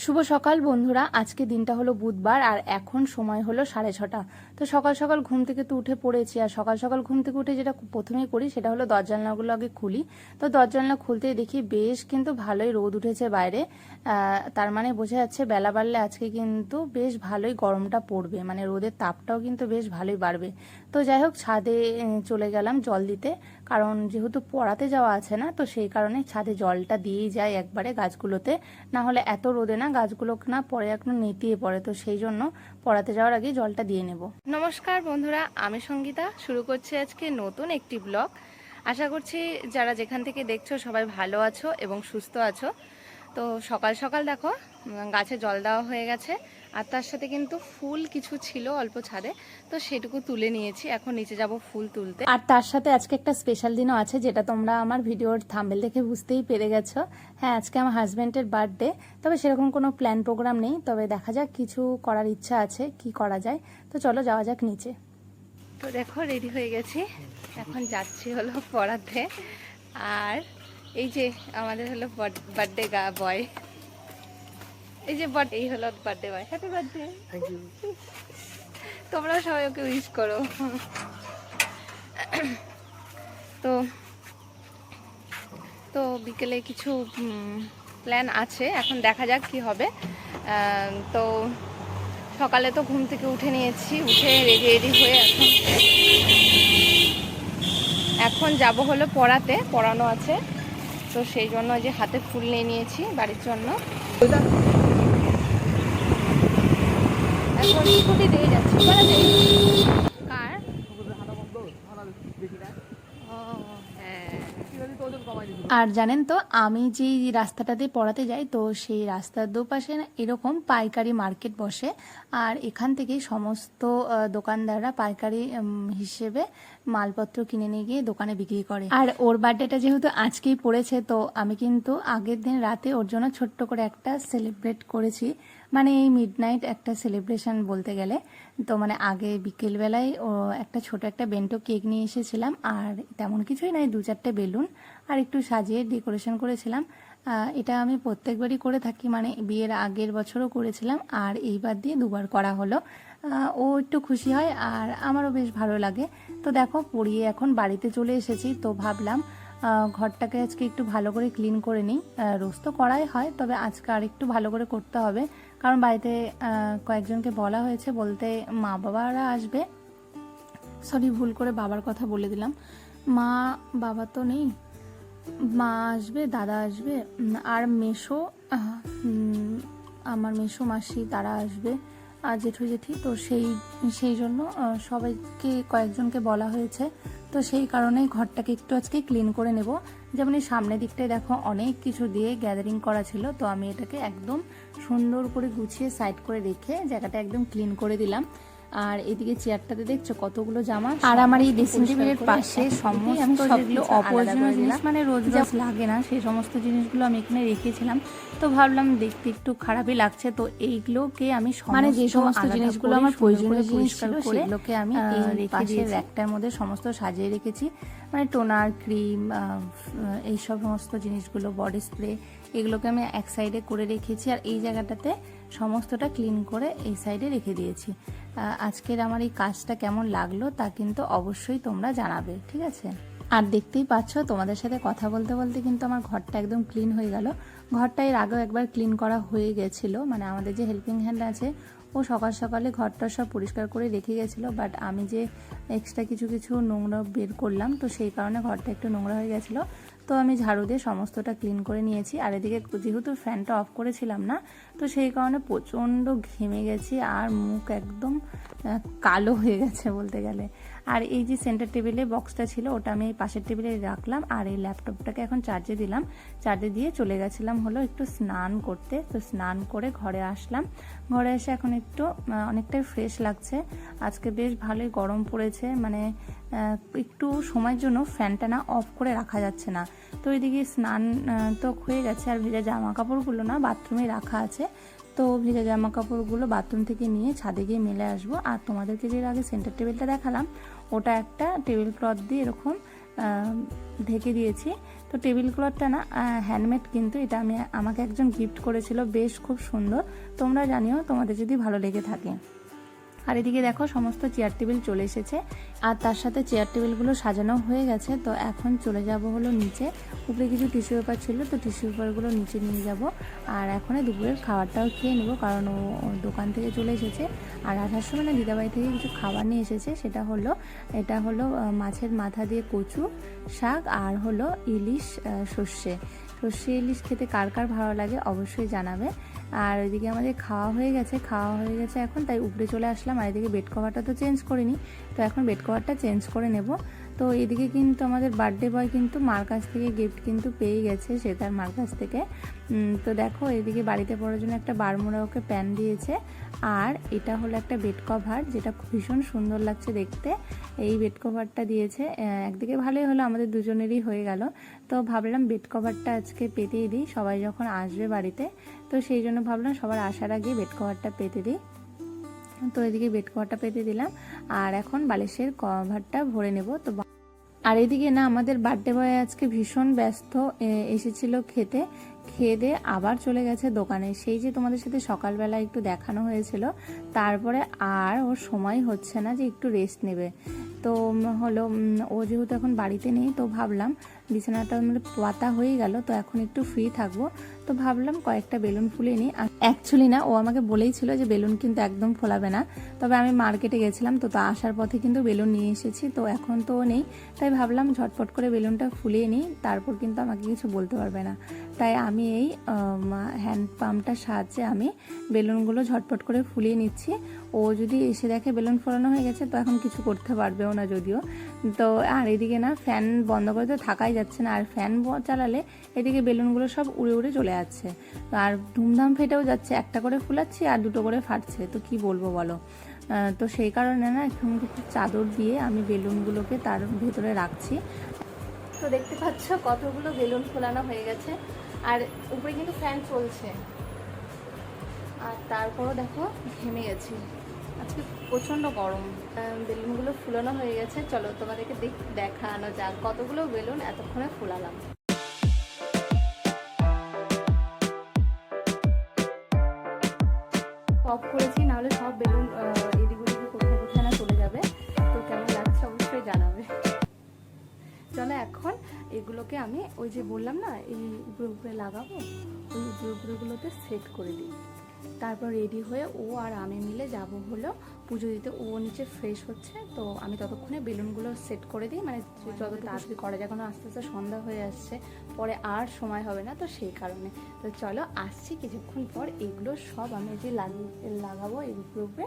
শুভ সকাল বন্ধুরা। আজকে দিনটা হলো বুধবার আর এখন সময় হলো 6:30। তো সকাল সকাল ঘুম থেকে তো উঠে পড়েছি। আর সকাল সকাল ঘুম থেকে উঠে যেটা প্রথমেই করি সেটা হলো দরজা জানলাগুলো আগে খুলি। তো দরজা জানলা খুলতেই দেখি বেশ কিন্তু ভালোই রোদ উঠেছে বাইরে। তার মানে বোঝা যাচ্ছে বেলা বাড়লে আজকে কিন্তু বেশ ভালোই গরমটা পড়বে, মানে রোদের তাপটাও কিন্তু বেশ ভালোই বাড়বে। তো যাই হোক, ছাদে চলে গেলাম জল দিতে, কারণ যেহেতু পড়াতে যাওয়া আছে না, তো সেই কারণে ছাদে জলটা দিয়েই যায় একবারে গাছগুলোতে। না হলে এত রোদে না গাছগুলো না পরে এখনো নেতিয়ে পড়ে, তো সেই জন্য পড়াতে যাওয়ার আগে জলটা দিয়ে নেব। নমস্কার বন্ধুরা, আমি সঙ্গীতা শুরু করছি আজকে নতুন একটি ব্লগ। আশা করছি যারা যেখান থেকে দেখছো সবাই ভালো আছো এবং সুস্থ আছো। তো সকাল সকাল দেখো গাছে জল দেওয়া হয়ে গেছে, আর তার সাথে কিন্তু ফুল কিছু ছিল অল্প ছাদে, তো সেটুকু তুলে নিয়েছি। এখন নিচে যাব ফুল তুলতে। আর তার সাথে আজকে একটা স্পেশাল দিনও আছে, যেটা তোমরা আমার ভিডিওর থাম্বনেল দেখে বুঝতেই পেরে গেছো। হ্যাঁ, আজকে আমার হাজব্যান্ডের বার্থডে। তবে সেরকম কোনো প্ল্যান প্রোগ্রাম নেই, তবে দেখা যাক, কিছু করার ইচ্ছা আছে, কি করা যায়। তো চলো যাওয়া যাক নিচে। তো দেখো রেডি হয়ে গেছি, এখন যাচ্ছি হলো পড়াতে। আর এই যে আমাদের হলো বার্থডে বয়, এই যে এই হলো birthday boy. Happy birthday. Thank you. তোমরা সবাই ওকে উইশ করো। তো তো বিকেলে কিছু প্ল্যান আছে, এখন দেখা যাক কি হবে। তো সকালে তো ঘুম থেকে উঠে নিয়েছি, উঠে রেডি হয়ে এখন যাব হলো পড়ানো আছে। তো সেই জন্য যে হাতে ফুল নিয়ে নিয়েছি বাড়ির জন্য। এখন স্কুটি দিয়ে যাচ্ছি। কার? আর জানেন তো, আমি যে রাস্তাটাতে পড়াতে যাই, তো সেই রাস্তার দুপাশে না এরকম পাইকারি মার্কেট বসে। আর এখান থেকে সমস্ত দোকানদাররা পাইকারি হিসেবে মালপত্র কিনে নিয়ে গিয়ে দোকানে বিক্রি করে। আর ওর বার্থডেটা যেহেতু আজকেই পড়েছে, তো আমি কিন্তু আগের দিন রাতে ওর জন্য ছোট্ট করে একটা সেলিব্রেট করেছি, মানে এই মিডনাইট একটা সেলিব্রেশন বলতে গেলে। তো মানে আগে বিকেলবেলায় ও একটা বেন্টো কেক নিয়ে এসেছিলাম, আর তেমন কিছুই নাই, 2-4টে বেলুন আর একটু সাজিয়ে ডেকোরেশন করেছিলাম। এটা আমি প্রত্যেকবারই করে থাকি, মানে বিয়ের আগের বছরও করেছিলাম, আর এইবার দিয়ে 2বার করা হলো। ও একটু খুশি হয় আর আমারও বেশ ভালো লাগে। তো দেখো পড়িয়ে এখন বাড়িতে চলে এসেছি, তো ভাবলাম ঘরটাকে আজকে একটু ভালো করে ক্লিন করে নিই। রোজ তো করাই হয়, তবে আজকে আর একটু ভালো করে করতে হবে, কারণ বাড়িতে কয়েকজনকে বলা হয়েছে, বলতে মা বাবারা আসবে। সরি, ভুল করে বাবার কথা বলে দিলাম, মা বাবা তো নেই, মা আসবে, দাদা আসবে, আর মেসো, আমার মেসো মাসি তারা আসবে, আর জেঠু জেঠি। তো সেই জন্য সবাইকে কয়েকজনকে বলা হয়েছে। তো সেই কারণেই ঘরটাকে একটু আজকে ক্লিন করে নেব। যেমন এই সামনের দিকটায় দেখো অনেক কিছু দিয়ে গ্যাদারিং করা ছিল, তো আমি এটাকে একদম সুন্দর করে গুছিয়ে সাইড করে রেখে জায়গাটা একদম ক্লিন করে দিলাম। আর এদিকে চেয়ারটাতে দেখছো কতগুলো জামা, আর আমার এই ড্রেসিং টেবিলের পাশে সমস্ত যেগুলো অপ্রয়োজনীয় জিনিস, মানে রোজ রোজ লাগে না, সেই সমস্ত জিনিসগুলো আমি এখানে রেখেছিলাম। তো ভাবলাম দেখতে একটু খারাপই লাগছে, তো এইগুলোকে আমি মানে যে সমস্ত জিনিসগুলো আমার প্রয়োজনীয় জিনিস ছিল সেগুলোকে আমি রেখে দিয়েছি একটার মধ্যে, সমস্ত সাজিয়ে রেখেছি। মানে টোনার, ক্রিম, এই সমস্ত জিনিসগুলো, বডি স্প্রে, এগুলোকে আমি এক সাইডে করে রেখেছি, আর এই জায়গাটাতে সমস্তটা ক্লিন করে এই সাইডে রেখে দিয়েছি। আজকের আমার এই কাজটা কেমন লাগলো তা কিন্তু অবশ্যই তোমরা জানাবে, ঠিক আছে? আর দেখতেই পাচ্ছ, তোমাদের সাথে কথা বলতে বলতে কিন্তু আমার ঘরটা একদম ক্লিন হয়ে গেল। ঘরটা এর আগেও একবার ক্লিন করা হয়ে গেছিলো, মানে আমাদের যে হেল্পিং হ্যান্ড আছে ও সকাল সকালে ঘরটা সব পরিষ্কার করে রেখে গেছিলো, বাট আমি যে এক্সট্রা কিছু নোংরা বের করলাম, তো সেই কারণে ঘরটা একটু নোংরা হয়ে গেছিলো। তো আমি ঝাড়ু দিয়ে সমস্তটা ক্লিন করে নিয়েছি। আর এদিকে যেহেতু ফ্যানটা অফ করেছিলাম না, তো সেই কারণে প্রচণ্ড ঘেমে গেছি, আর মুখ একদম কালো হয়ে গেছে বলতে গেলে। আর এই যে সেন্টার টেবিলে বক্সটা ছিল, ওটা আমি এই পাশের টেবিলে রাখলাম, আর এই ল্যাপটপটাকে এখন চার্জে দিলাম। চার্জে দিয়ে চলে গেছিলাম হলো একটু স্নান করতে। তো স্নান করে ঘরে আসলাম, ঘরে এসে এখন একটু অনেকটাই ফ্রেশ লাগছে। আজকে বেশ ভালোই গরম পড়েছে, মানে একটু সময়ের জন্য ফ্যানটা না অফ করে রাখা যাচ্ছে না। তো এদিকে স্নান তো হয়ে গেছে, আর ভেজা জামা কাপড়গুলো না বাথরুমে রাখা আছে। তো ভেজা জামা কাপড়গুলো বাথরুম থেকে নিয়ে ছাদে গিয়ে মেলে আসবো। আর তোমাদেরকে যে আগে সেন্টার টেবিলটা দেখালাম, ওটা একটা টেবিল ক্লথ দিয়ে এরকম ঢেকে দিয়েছি। তো টেবিল ক্লথটা না হ্যান্ডমেড, কিন্তু এটা আমাকে একজন গিফট করেছিল, বেশ খুব সুন্দর। তোমরা জানিও তোমাদের যদি ভালো লেগে থাকে। আর এদিকে দেখো সমস্ত চেয়ার টেবিল চলে এসেছে, আর তার সাথে চেয়ার টেবিলগুলো সাজানো হয়ে গেছে। তো এখন চলে যাব হলো নিচে। উপরে কিছু টিস্যু পেপার ছিল, তো টিস্যু পেপারগুলো নিচে নিয়ে যাব। আর এখন দুপুরের খাবারটাও খেয়ে নেবো, কারণ ও দোকান থেকে চলে এসেছে। আর আসার সময় না দিদাবাড়ি থেকে কিছু খাবার নিয়ে এসেছে, এটা হলো মাছের মাথা দিয়ে কচু শাক, আর হলো ইলিশ সর্ষে ইলিশ খেতে কার কার ভালো লাগে অবশ্যই জানাবে। আর ওইদিকে আমাদের খাওয়া হয়ে গেছে এখন, তাই উপরে চলে আসলাম। আর এদিকে বেড কভারটা তো চেঞ্জ করিনি, তো এখন বেড কভারটা চেঞ্জ করে নেব। তো এদিকে কিন্তু আমাদের বার্থডে বয় কিন্তু মার কাছ থেকে গিফট কিন্তু পেয়ে গেছে, সে তার মার কাছ থেকে। তো দেখো এদিকে বাড়িতে পড়ার জন্য একটা বারমুড়া ওকে প্যান দিয়েছে, আর এটা হলো একটা বেড কভার, যেটা ভীষণ সুন্দর লাগছে দেখতে। এই বেড কভারটা দিয়েছে, একদিকে ভালোই হলো, আমাদের দুজনেরই হয়ে গেল। তো ভাবলাম বেড কভারটা আজকে পেতেই দিই, সবাই যখন আসবে বাড়িতে, তো সেই জন্য ভাবলাম সবার আসার আগে বেড কভারটা পেতে দিই। তো এদিকে বেড কভারটা পেতে দিলাম, আর এখন বালিশের কভারটা ভরে নেব। তো আর এদিকে না আমাদের বার্থডে বয় আজকে ভীষণ ব্যস্ত, এসেছিল খেয়ে দিয়ে আবার চলে গেছে দোকানে। সেই যে তোমাদের সাথে সকালবেলা একটু দেখানো হয়েছিল, তারপরে আর ওর সময় হচ্ছে না যে একটু রেস্ট নেবে। তো হলো ও যেহেতু এখন বাড়িতে নেই, তো ভাবলাম বিছানাটা পাতা হয়ে গেল, তো এখন একটু ফ্রি থাকবো। তো ভাবলাম কয়েকটা বেলুন ফুলিয়ে নিই। অ্যাকচুয়ালি না ও আমাকে বলেই ছিল যে বেলুন কিন্তু একদম ফোলাবে না, তবে আমি মার্কেটে গেছিলাম, তো আসার পথে কিন্তু বেলুন নিয়ে এসেছি। তো এখন তো ও নেই, তাই ভাবলাম ঝটপট করে বেলুনটা ফুলিয়ে নিই, তারপর কিন্তু আমাকে কিছু বলতে পারবে না। তাই আমি এই হ্যান্ড পাম্পটার সাহায্যে আমি বেলুনগুলো ঝটপট করে ফুলিয়ে নিচ্ছি। ও যদি এসে দেখে বেলুন ফোলানো হয়ে গেছে, তো এখন কিছু করতে পারবেও না যদিও। তো আর এদিকে না ফ্যান বন্ধ করে তো থাকাই যাচ্ছে না, আর ফ্যান চালালে এদিকে বেলুনগুলো সব উড়ে উড়ে চলে যাচ্ছে, আর ধুমধাম ফেটেও যাচ্ছে। একটা করে ফুলাচ্ছি আর দুটো করে ফাটছে, তো কি বলবো বলো। তো সেই কারণে না এখন একটু চাদর দিয়ে আমি বেলুনগুলোকে তার ভেতরে রাখছি। তো দেখতে পাচ্ছ কতগুলো বেলুন ফোলানো হয়ে গেছে, আর উপরে কিন্তু ফ্যান চলছে, আর তারপরও দেখো ঘেমে গেছি, আজকে প্রচণ্ড গরম। বেলুনগুলো ফুলানো হয়ে গেছে, চলো তোমাদেরকে দেখানো যাক কতগুলো বেলুন এতক্ষণে ফুলালাম। অফ করেছি, নাহলে সব বেলুন এদিকে কোথায় কোথায় না চলে যাবে। তো কেমন লাগছে অবশ্যই জানাবে। চলো এখন এগুলোকে আমি ওই যে বললাম না এই উপরে লাগাবো, ওই উপরেগুলোতে সেট করে দিই। তারপর রেডি হয়ে ও আর আমি মিলে যাব হলো পুজো দিতে। ও নিচে ফ্রেশ হচ্ছে, তো আমি ততক্ষণে বেলুনগুলো সেট করে দিই, মানে যত তাড়াতাড়ি করা যায়, কারণ আস্তে আস্তে সন্ধ্যা হয়ে আসছে, পরে আর সময় হবে না, তো সেই কারণে। তো চলো আসছি কিছুক্ষণ পর। এগুলো সব আমি যে লাগাবো এই উপরে,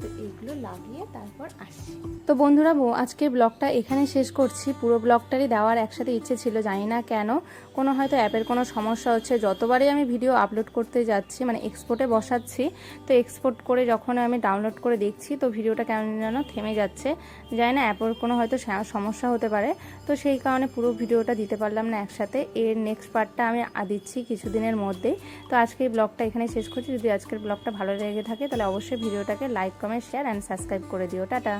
তো এগুলো লাগিয়ে তারপর আসছি। তো বন্ধুরা আজকের ব্লগটা এখানে শেষ করছি। পুরো ব্লগটারই দেওয়ার একসাথে ইচ্ছে ছিল, জানি না কেন কোনো হয়তো অ্যাপের কোনো সমস্যা হচ্ছে। যতবারই আমি ভিডিও আপলোড করতে যাচ্ছি, মানে এক্সপোর্টে বসাচ্ছি, তো এক্সপোর্ট করে যখন আমি ডাউনলোড করে দেখছি, তো ভিডিওটা কেমন যেন থেমে যাচ্ছে। জানি না অ্যাপের কোনো হয়তো সমস্যা হতে পারে, তো সেই কারণে পুরো ভিডিওটা দিতে পারলাম না একসাথে। এর নেক্সট পার্টটা আমি দিচ্ছি কিছুদিনের মধ্যেই। তো আজকে এই ব্লগটা এখানে শেষ করছি। যদি আজকের ব্লগটা ভালো লেগে থাকে তাহলে অবশ্যই ভিডিওটাকে like, comment, share and subscribe করে দিও। টাটা।